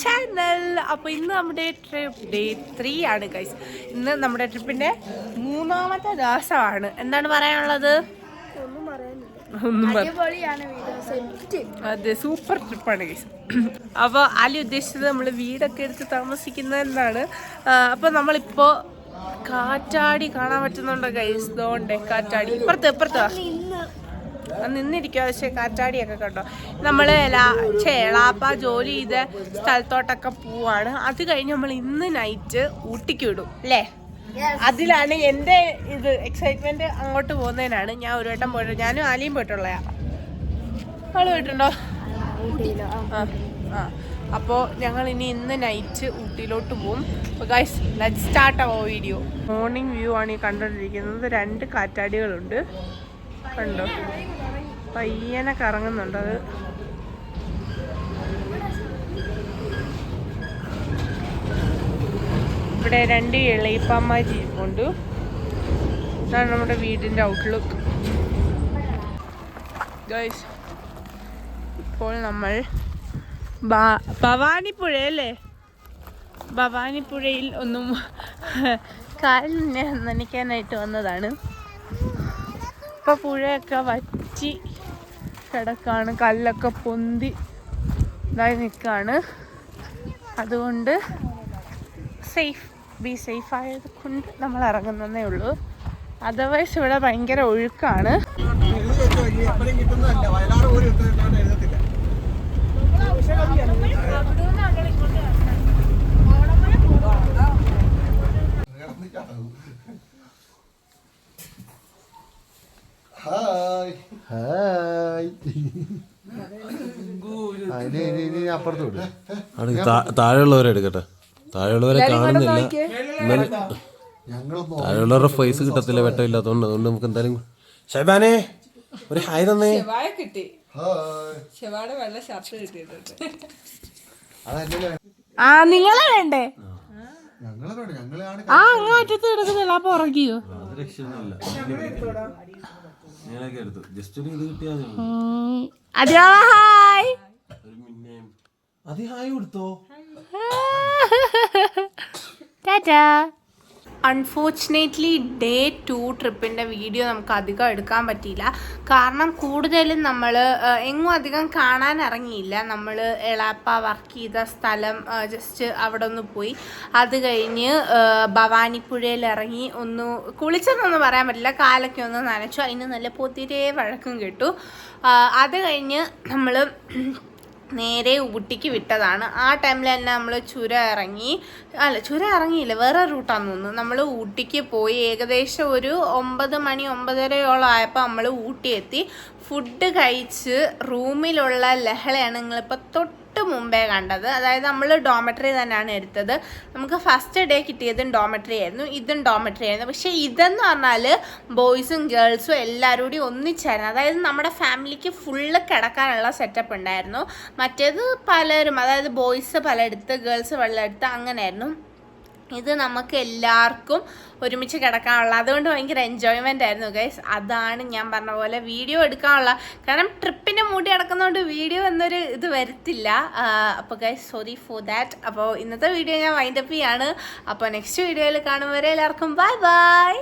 Channel. അപ്പോൾ ഇന്ന് നമ്മുടെ ട്രിപ്പ് ഡേ 3 ആണ് ഗൈസ്. ഇന്ന് നമ്മുടെ ട്രിപ്പിന്റെ 3ാമത്തെ ദിവസമാണ്. എന്താണ് പറയാനുള്ളത്? അതെ, സൂപ്പർ ട്രിപ്പാണ് ഗൈസ്. അപ്പോൾ അലി ഉദ്ദേശിച്ചത് നമ്മൾ വീടൊക്കെ എടുത്ത് താമസിക്കുന്നതെന്നാണ്. അപ്പോൾ നമ്മളിപ്പോൾ കാറ്റാടി കാണാൻ പറ്റുന്നുണ്ടോ ഗൈസ്? ദോണ്ടേ കാറ്റാടി ഇപ്പുറത്ത് നിന്നിരിക്കുക. പക്ഷേ കാറ്റാടിയൊക്കെ കണ്ടോ. നമ്മൾ എളാപ്പ ജോലി ചെയ്ത സ്ഥലത്തോട്ടൊക്കെ പോവാണ്. അത് കഴിഞ്ഞ് നമ്മൾ ഇന്ന് നൈറ്റ് ഊട്ടിക്ക് വിടും അല്ലേ? അതിലാണ് എൻ്റെ എക്സൈറ്റ്മെന്റ്. അങ്ങോട്ട് പോകുന്നതിനാണ്. ഞാൻ ഒരു വട്ടം പോയിട്ട്, ഞാനും ആലിയും പോയിട്ടുള്ളയാ. ആള് പോയിട്ടുണ്ടോ? അപ്പോൾ ഞങ്ങൾ ഇന്ന് നൈറ്റ് ഊട്ടിയിലോട്ട് പോകും. അപ്പോൾ guys, let's start our video. Morning view ആണ് ഈ കണ്ടുകൊണ്ടിരിക്കുന്നത്. 2 കാറ്റാടികളുണ്ട് കണ്ടോ, പയ്യനെ കറങ്ങുന്നുണ്ട്. അത് ഇവിടെ 2 ഇളയിപ്പാമ്മാർ ഇരിപ്പുണ്ട്. ഇതാണ് നമ്മുടെ വീടിൻ്റെ ഔട്ട്ലുക്ക് ഗൈസ്. ഇപ്പോൾ നമ്മൾ ഭവാനിപ്പുഴയല്ലേ, ഭവാനിപ്പുഴയിൽ ഒന്നും കാലിൽ നനയ്ക്കാനായിട്ട് വന്നതാണ്. ഇപ്പം പുഴയൊക്കെ വറ്റി കിടക്കാണ്, കല്ലൊക്കെ പൊന്തി ഇതായി നിൽക്കുകയാണ്. അതുകൊണ്ട് ബി സേഫ് ആയത് കൊണ്ട് നമ്മൾ ഇറങ്ങുന്നതേ ഉള്ളൂ. അതർവൈസ് ഇവിടെ ഭയങ്കര ഒഴുക്കാണ്. താഴെയുള്ളവരെ എടുക്കട്ടെ. താഴെയുള്ളവരെ കാണുന്നില്ല. താഴെയുള്ളവരുടെ ഫേസ് കിട്ടത്തില്ല, വെട്ടമില്ലാത്തതുകൊണ്ട്. അതുകൊണ്ട് നമുക്ക് എന്തായാലും ഷൈബാനെ ഒരു ഹായ് തന്നേ. നിങ്ങളെ വേണ്ടേ? അങ്ങ് അറ്റത്ത് കിടക്കുന്നില്ല. അപ്പൊ ഉറങ്ങിയോ? അതെയോ? ഹായ്. ഹായ് കൊടുത്തോ. ടാറ്റാ. അൺഫോർച്ചുനേറ്റ്ലി ഡേ 2 ട്രിപ്പിൻ്റെ വീഡിയോ നമുക്ക് അധികം എടുക്കാൻ പറ്റിയില്ല. കാരണം കൂടുതലും നമ്മൾ എങ്ങും അധികം കാണാൻ ഇറങ്ങിയില്ല. നമ്മൾ എളാപ്പ വർക്ക് ചെയ്ത സ്ഥലം ജസ്റ്റ് അവിടെ ഒന്ന് പോയി. അത് കഴിഞ്ഞ് ഭവാനിപ്പുഴയിൽ ഇറങ്ങി ഒന്ന് കുളിച്ചെന്നൊന്നും പറയാൻ പറ്റില്ല, കാലൊക്കെ ഒന്ന് നനച്ചു. അതിന് നല്ല പൊതിരെ വഴക്കും കിട്ടു. അത് കഴിഞ്ഞ് നമ്മൾ നേരെ ഊട്ടിക്ക് വിട്ടതാണ്. ആ ടൈമിൽ തന്നെ നമ്മൾ ചുരം ഇറങ്ങിയില്ല, വേറെ റൂട്ടാന്ന് തോന്നുന്നു. നമ്മൾ ഊട്ടിക്ക് പോയി ഏകദേശം ഒരു 9 മണി 9:30 ആയപ്പോൾ നമ്മൾ ഊട്ടി എത്തി. ഫുഡ് കഴിച്ച് റൂമിലുള്ള ലഹളയാണ് നിങ്ങളിപ്പോൾ തൊട്ട് മുമ്പേ കണ്ടത്. അതായത് നമ്മൾ ഡോമെട്രി തന്നെയാണ് എടുത്തത്. നമുക്ക് ഫസ്റ്റ് ഡേ കിട്ടിയതും ഡോമെട്രി ആയിരുന്നു, ഇതും ഡോമെട്രി ആയിരുന്നു. പക്ഷേ ഇതെന്ന് പറഞ്ഞാൽ ബോയ്സും ഗേൾസും എല്ലാവരും കൂടി ഒന്നിച്ചായിരുന്നു. അതായത് നമ്മുടെ ഫാമിലിക്ക് ഫുള്ള് കിടക്കാനുള്ള സെറ്റപ്പ് ഉണ്ടായിരുന്നു. മറ്റേത് പലരും, അതായത് ബോയ്സ് പലയിടത്ത്, ഗേൾസ് പലയിടത്ത് അങ്ങനെയായിരുന്നു. ഇത് നമുക്ക് എല്ലാവർക്കും ഒരുമിച്ച് കിടക്കാനുള്ള, അതുകൊണ്ട് ഭയങ്കര എൻജോയ്മെൻ്റ് ആയിരുന്നു ഗൈസ്. അതാണ് ഞാൻ പറഞ്ഞ പോലെ വീഡിയോ എടുക്കാനുള്ള, കാരണം ട്രിപ്പിൻ്റെ മൂടി കിടക്കുന്നതുകൊണ്ട് വീഡിയോ എന്നൊരു ഇത് വരത്തില്ല. അപ്പോൾ ഗൈസ്, സോറി ഫോർ ദാറ്റ്. അപ്പോൾ ഇന്നത്തെ വീഡിയോ ഞാൻ വൈൻഡപ്പ് ചെയ്യാണ്. അപ്പോൾ നെക്സ്റ്റ് വീഡിയോയിൽ കാണും വരെ എല്ലാവർക്കും ബൈ ബൈ.